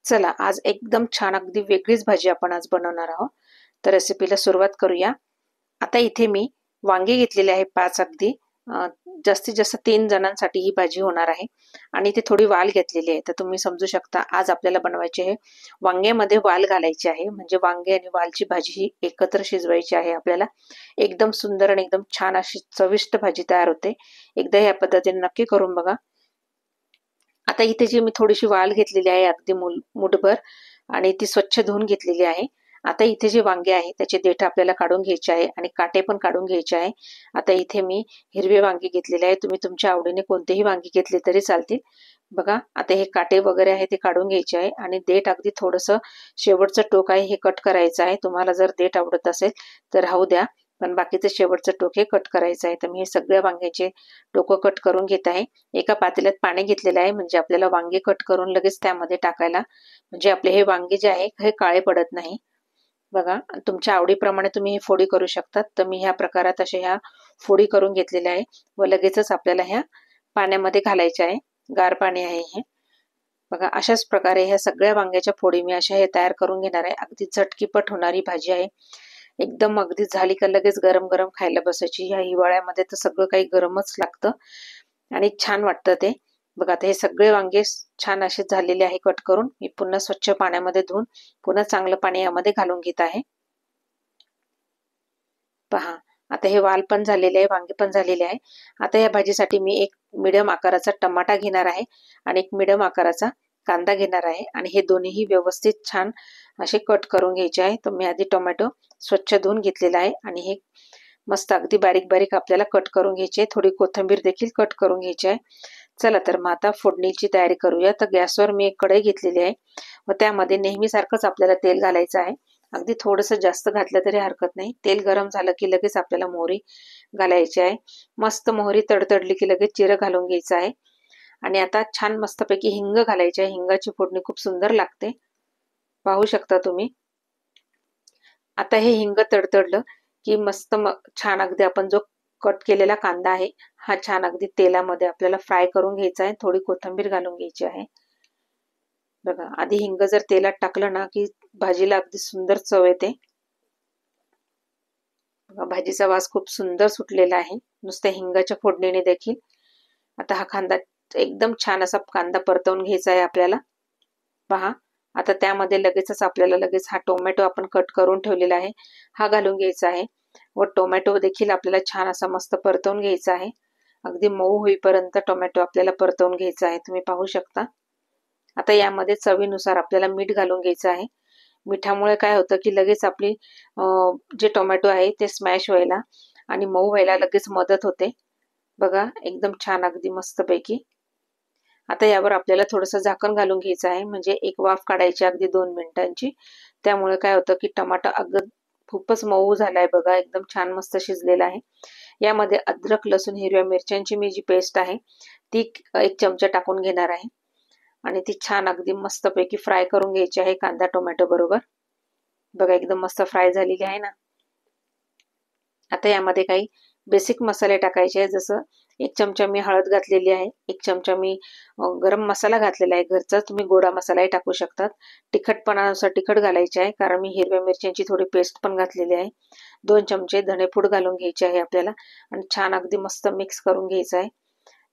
चला आज एकदम छान अगदी वेगळीच भाजी आपण आज बनवणार आहोत. तर रेसिपीला सुरुवात करूया. आता इथे मी वांगे घेतलेले आहे 5 अगदी जास्तीत जास्त 3 जणांसाठी ही भाजी होणार आहे आणि इथे थोडी वाल घेतलेली आहे. तर तुम्ही समजू शकता आज आपल्याला बनवायचे आहे वांग्यामध्ये वाल घालायचे आहे, म्हणजे वांगे आणि वालची भाजी ही एकत्र शिजवायची आहे आपल्याला. एकदम सुंदर आणि एकदम छान अशी चविष्ट भाजी तयार होते. एकदा या पद्धतीने नक्की करून बघा. आता इथे जी मी थोडीशी वाल घेतलेली आहे अगदी मुठभर आणि ती स्वच्छ धुवून घेतलेली आहे. आता इथे जे वांगे आहे त्याचे देठ आपल्याला काढून घ्यायचे आहे आणि काटे पण काढून घ्यायचे आहे. आता इथे मी हिरवे वांगे घेतलेले आहे, तुम्ही तुमच्या आवडीने कोणतेही वांगी घेतले तरी चालतील. बघा आता हे काटे वगैरे आहे ते काढून घ्यायचे आहे आणि देठ अगदी थोडंसं शेवटचं टोक आहे हे कट करायचं आहे. तुम्हाला जर देठ आवडत असेल तर राहू द्या, पण बाकीचं शेवटचं टोक हे कट करायचं आहे. तर मी हे सगळ्या वांग्याचे टोक कट करून घेत आहे. एका पातेल्यात पाणी घेतलेलं आहे, म्हणजे आपल्याला वांगे कट करून लगेच त्यामध्ये टाकायला, म्हणजे आपले हे वांगे जे आहे हे काळे पडत नाही. बघा तुमच्या आवडीप्रमाणे तुम्ही हे फोडी करू शकतात. तर मी ह्या प्रकारात अशा ह्या फोडी करून घेतलेल्या आहे व लगेचच आपल्याला ह्या पाण्यामध्ये घालायच्या आहे. गार पाणी आहे हे. बघा अशाच प्रकारे ह्या सगळ्या वांग्याच्या फोडी मी अशा हे तयार करून घेणार आहे. अगदी झटकीपट होणारी भाजी आहे. एकदम अगदी झाली का लगेच गरम गरम खायला बसायची. ह्या हिवाळ्यामध्ये तर सगळं काही गरमच लागतं आणि छान वाटतं ते. बघा आता हे सगळे वांगे छान असे झालेले आहे कट करून. मी पुन्हा स्वच्छ पाण्यामध्ये धुवून पुन्हा चांगलं पाणी यामध्ये घालून घेत आहे. पहा आता हे वाल पण झालेले आहे, वांगे पण झालेले आहे. आता या भाजीसाठी मी एक मिडियम आकाराचा टमाटा घेणार आहे आणि एक मिडियम आकाराचा कांदा घेणार आहे आणि हे दोन्हीही व्यवस्थित छान असे कट करून घ्यायचे आहे. तर मी आधी टोमॅटो स्वच्छ धुवून घेतलेला आहे आणि हे मस्त अगदी बारीक बारीक आपल्याला कट करून घ्यायचे आहे. थोडी कोथिंबीर देखील कट करून घ्यायची आहे. चला तर मग आता फोडणीची तयारी करूया. तर गॅसवर मी एक कढई घेतलेली आहे व त्यामध्ये नेहमीसारखंच आपल्याला तेल घालायचं आहे. अगदी थोडंसं जास्त घातलं तरी हरकत नाही. तेल गरम झालं की लगेच आपल्याला मोहरी घालायची आहे. मस्त मोहरी तडतडली की लगेच जिरं घालून घ्यायचं आहे आणि आता छान मस्तपैकी हिंग घालायची आहे. हिंगाची फोडणी खूप सुंदर लागते, पाहू शकता तुम्ही. आता हे हिंग तडतडलं की मस्त छान अगदी आपण जो कट केलेला कांदा आहे हा छान अगदी तेलामध्ये आपल्याला फ्राय करून घ्यायचा आहे. थोडी कोथिंबीर घालून घ्यायची आहे. बघा आधी हिंग जर तेलात टाकलं ना की भाजीला अगदी सुंदर चव येते. भाजीचा वास खूप सुंदर सुटलेला आहे नुसत्या हिंगाच्या फोडणीने देखील. आता हा कांदा एकदम छान असा कांदा परतवून घ्यायचा आहे आपल्याला. पहा आता त्यामध्ये लगेचच आपल्याला लगेच हा टोमॅटो आपण कट करून ठेवलेला आहे हा घालून घ्यायचा आहे व टोमॅटो देखील आपल्याला छान असा मस्त परतवून घ्यायचा आहे. अगदी मऊ होईपर्यंत टोमॅटो आपल्याला परतवून घ्यायचा आहे, तुम्ही पाहू शकता. आता यामध्ये चवीनुसार आपल्याला मीठ घालून घ्यायचं आहे. मिठामुळे काय होतं की लगेच आपली जे टोमॅटो आहे ते स्मॅश व्हायला आणि मऊ व्हायला लगेच मदत होते. बघा एकदम छान अगदी मस्तपैकी. आता यावर आपल्याला थोडंसं झाकण घालून घ्यायचं आहे, म्हणजे एक वाफ काढायची अगदी 2 मिनिटांची. त्यामुळे काय होतं की टमाटा अगदी खूपच मऊ झालाय. बघा एकदम छान मस्त शिजलेला आहे. यामध्ये अद्रक लसूण हिरव्या मिरच्यांची मी जी पेस्ट आहे ती 1 चमचा टाकून घेणार आहे आणि ती छान अगदी मस्तपैकी फ्राय करून घ्यायची आहे कांदा टोमॅटो बरोबर. बघा एकदम मस्त फ्राय झालेली आहे ना. आता यामध्ये काही बेसिक मसाले टाकायचे आहे, जसं 1 चमचा मी हळद घातलेली आहे, 1 चमचा मी गरम मसाला घातलेला आहे घरचा, तुम्ही गोडा मसालाही टाकू शकतात. तिखटपणानुसार तिखट घालायचे आहे, कारण मी हिरव्या मिरच्यांची थोडी पेस्ट पण घातलेली आहे. 2 चमचे धनेपूड घालून घ्यायचे आहे आपल्याला आणि छान अगदी मस्त मिक्स करून घ्यायचं आहे.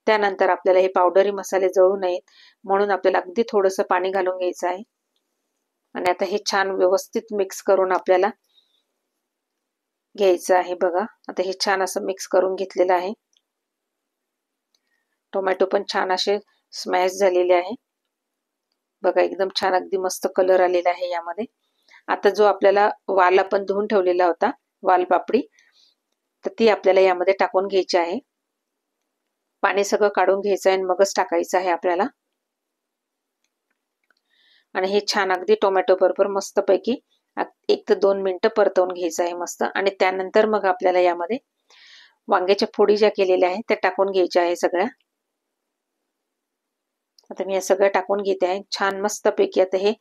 त्यानंतर आपल्याला हे पावडरी मसाले जळू नयेत म्हणून आपल्याला अगदी थोडंसं पाणी घालून घ्यायचं आहे आणि आता हे छान व्यवस्थित मिक्स करून आपल्याला घ्यायचं आहे. बघा आता हे छान असं मिक्स करून घेतलेलं आहे. टोमॅटो पण छान असे स्मॅश झालेले आहे. बघा एकदम छान अगदी मस्त कलर आलेला आहे यामध्ये. आता जो आपल्याला वाल आपण धुवून ठेवलेला होता वालपापडी, तर ती आपल्याला यामध्ये टाकून घ्यायची आहे. पाणी सगळं काढून घ्यायचं आहे आणि मगच टाकायचं आहे आपल्याला. आणि हे छान अगदी टोमॅटो बरोबर मस्तपैकी 1 ते 2 मिनिटं परतवून घ्यायचं आहे मस्त. आणि त्यानंतर मग आपल्याला यामध्ये वांग्याच्या फोडी ज्या केलेल्या आहेत त्या टाकून घ्यायच्या आहे सगळ्या. आता मी हे सगळं टाकून घेते आहे छान मस्तपैकी. आता हे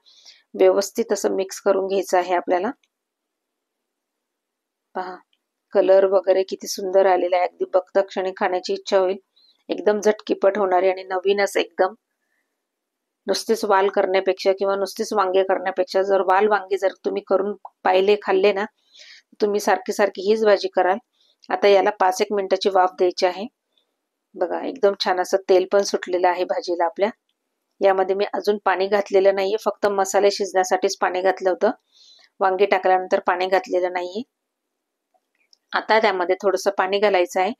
व्यवस्थित असं मिक्स करून घ्यायचं आहे आपल्याला. पहा कलर वगैरे किती सुंदर आलेला आहे. अगदी बघता क्षणी खाण्याची इच्छा होईल. एकदम झटकीपट होणारी आणि नवीनच एकदम. नुसतेच वाल करण्यापेक्षा किंवा नुसतेच वांगे करण्यापेक्षा जर वांगे जर तुम्ही करून पाहिले खाल्ले ना, तुम्ही सारखी सारखी हीच भाजी कराल. आता याला 5-1 मिनिटाची वाफ द्यायची आहे. बघा एकदम छान असं तेल पण सुटलेलं आहे भाजीला आपल्या. यामध्ये मी अजून पाणी घातलेलं नाहीये, फक्त मसाले शिजण्यासाठीच पाणी घातलं होतं. वांगी टाकल्यानंतर पाणी घातलेलं नाहीये. आता त्यामध्ये थोडंसं पाणी घालायचं आहे,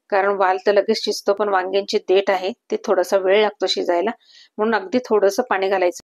कारण वाल तर लगेच शिजतो, पण वांग्यांची देठ आहे ते थोडासा वेळ लागतो शिजायला, म्हणून अगदी थोडंसं पाणी घालायचं.